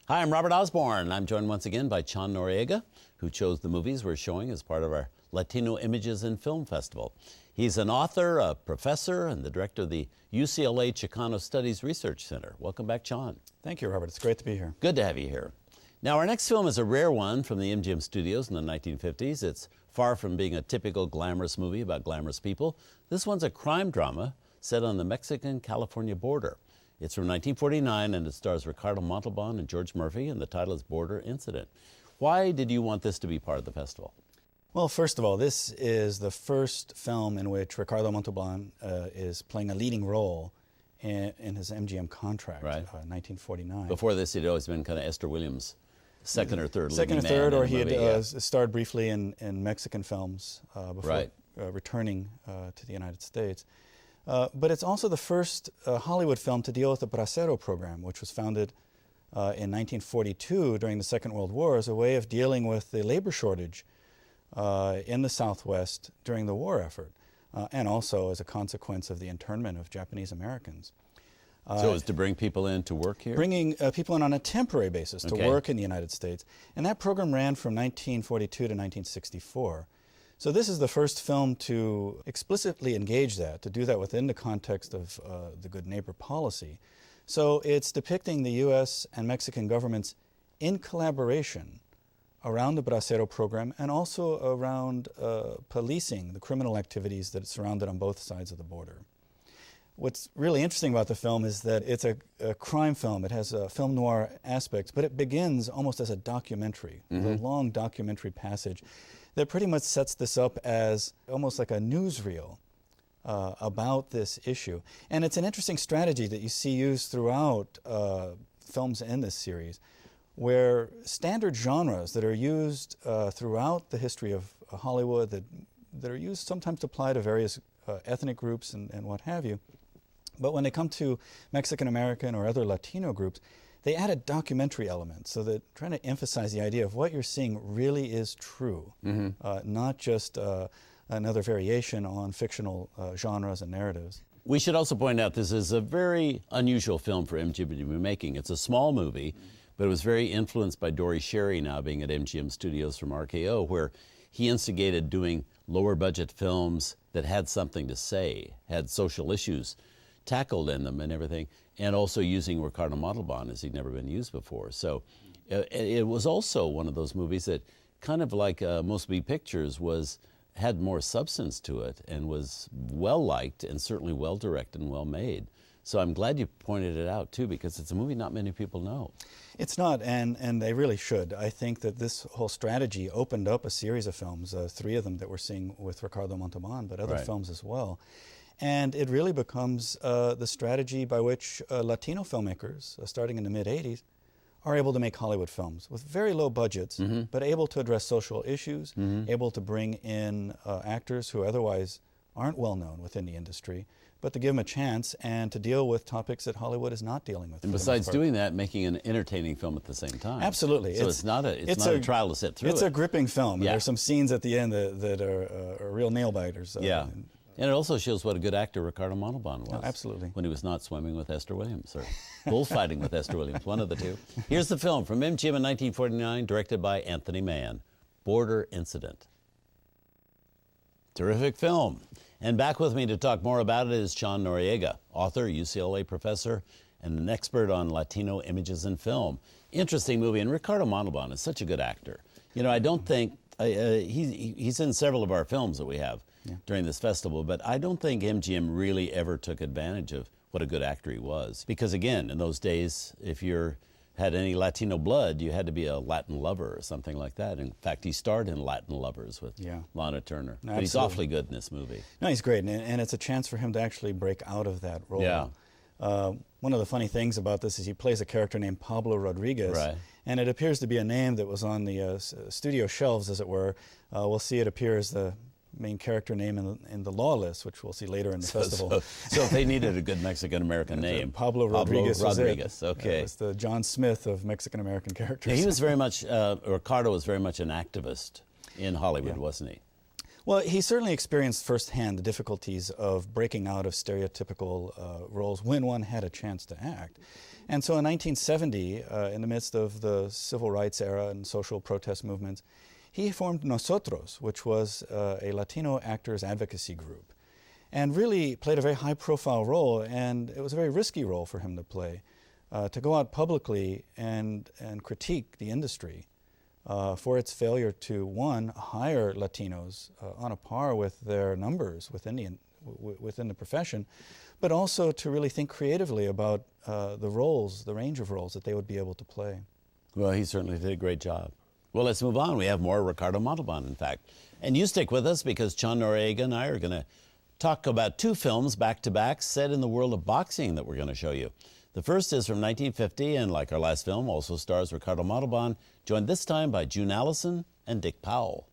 Hi, I'm Robert Osborne. I'm joined once again by Chon Noriega, who chose the movies we're showing as part of our Latino Images in Film Festival. He's an author, a professor, and the director of the UCLA Chicano Studies Research Center. Welcome back, Chon. Thank you, Robert. It's great to be here. Good to have you here. Now, our next film is a rare one from the MGM studios in the 1950s. It's far from being a typical glamorous movie about glamorous people. This one's a crime drama set on the Mexican-California border. It's from 1949, and it stars Ricardo Montalban and George Murphy, and the title is Border Incident. Why did you want this to be part of the festival? Well, first of all, this is the first film in which Ricardo Montalban is playing a leading role in his MGM contract, right. 1949. Before this, he'd always been kind of Esther Williams' second or third leading man. Second or third, or he had starred briefly in Mexican films before returning to the United States. But it's also the first Hollywood film to deal with the Bracero program, which was founded in 1942 during the Second World War as a way of dealing with the labor shortage in the Southwest during the war effort, and also as a consequence of the internment of Japanese Americans. So it was to bring people in to work here? Bringing people in on a temporary basis to work in the United States. And that program ran from 1942 to 1964. So this is the first film to explicitly engage that, to do that within the context of the good neighbor policy. So it's depicting the U.S. and Mexican governments in collaboration around the Bracero program and also around policing the criminal activities that surrounded on both sides of the border. What's really interesting about the film is that it's a crime film. It has a film noir aspects, but it begins almost as a documentary, with a long documentary passage that pretty much sets this up as almost like a newsreel about this issue. And it's an interesting strategy that you see used throughout films in this series, where standard genres that are used throughout the history of Hollywood, that are used sometimes to apply to various ethnic groups and what have you, but when they come to Mexican American or other Latino groups, they add a documentary element, so that trying to emphasize the idea of what you're seeing really is true, not just another variation on fictional genres and narratives. We should also point out this is a very unusual film for MGM to be making. It's a small movie, but it was very influenced by Dory Sherry now being at MGM Studios from RKO, where he instigated doing lower budget films that had something to say, had social issues tackled in them and everything, and also using Ricardo Montalban as he'd never been used before. So it was also one of those movies that, kind of like most B Pictures, had more substance to it and was well liked and certainly well directed and well made. So I'm glad you pointed it out too, because it's a movie not many people know. It's not, and they really should. I think that this whole strategy opened up a series of films, 3 of them that we're seeing with Ricardo Montalban, but other films as well. And it really becomes the strategy by which Latino filmmakers, starting in the mid-'80s, are able to make Hollywood films with very low budgets, but able to address social issues, able to bring in actors who otherwise aren't well known within the industry, but to give them a chance and to deal with topics that Hollywood is not dealing with. And besides doing that, making an entertaining film at the same time. Absolutely. So it's not a trial to sit through. It's a gripping film. Yeah. There's some scenes at the end that are real nail biters. Yeah. And it also shows what a good actor Ricardo Montalban was. Oh, absolutely. When he was not swimming with Esther Williams, or bullfighting with Esther Williams, one of the two. Here's the film from MGM in 1949, directed by Anthony Mann, Border Incident. Terrific film. And back with me to talk more about it is Chon Noriega, author, UCLA professor, and an expert on Latino images in film. Interesting movie, and Ricardo Montalban is such a good actor. You know, I don't think, he's in several of our films that we have during this festival, but I don't think MGM really ever took advantage of what a good actor he was. Because again, in those days, if you had any Latino blood, you had to be a Latin lover or something like that. In fact, he starred in Latin Lovers with Lana Turner. No, but he's awfully good in this movie. No, he's great, and it's a chance for him to actually break out of that role. Yeah. One of the funny things about this is he plays a character named Pablo Rodriguez, and it appears to be a name that was on the studio shelves, as it were. We'll see it appear as the main character name in the law list, which we'll see later in the festival. So if they needed a good Mexican-American name. Pablo Rodriguez. Okay. It's the John Smith of Mexican-American characters. Yeah, he was very much, Ricardo was very much an activist in Hollywood, wasn't he? Well, he certainly experienced firsthand the difficulties of breaking out of stereotypical roles when one had a chance to act. And so in 1970, in the midst of the civil rights era and social protest movements, he formed Nosotros, which was a Latino actors advocacy group, and really played a very high-profile role, and it was a very risky role for him to play, to go out publicly and critique the industry for its failure to, one, hire Latinos on a par with their numbers within the profession, but also to really think creatively about the roles, the range of roles that they would be able to play. Well, he certainly did a great job. Well, let's move on. We have more Ricardo Montalban, in fact. And you stick with us because Chon Noriega and I are going to talk about two films back-to-back set in the world of boxing that we're going to show you. The first is from 1950, and like our last film, also stars Ricardo Montalban, joined this time by June Allison and Dick Powell.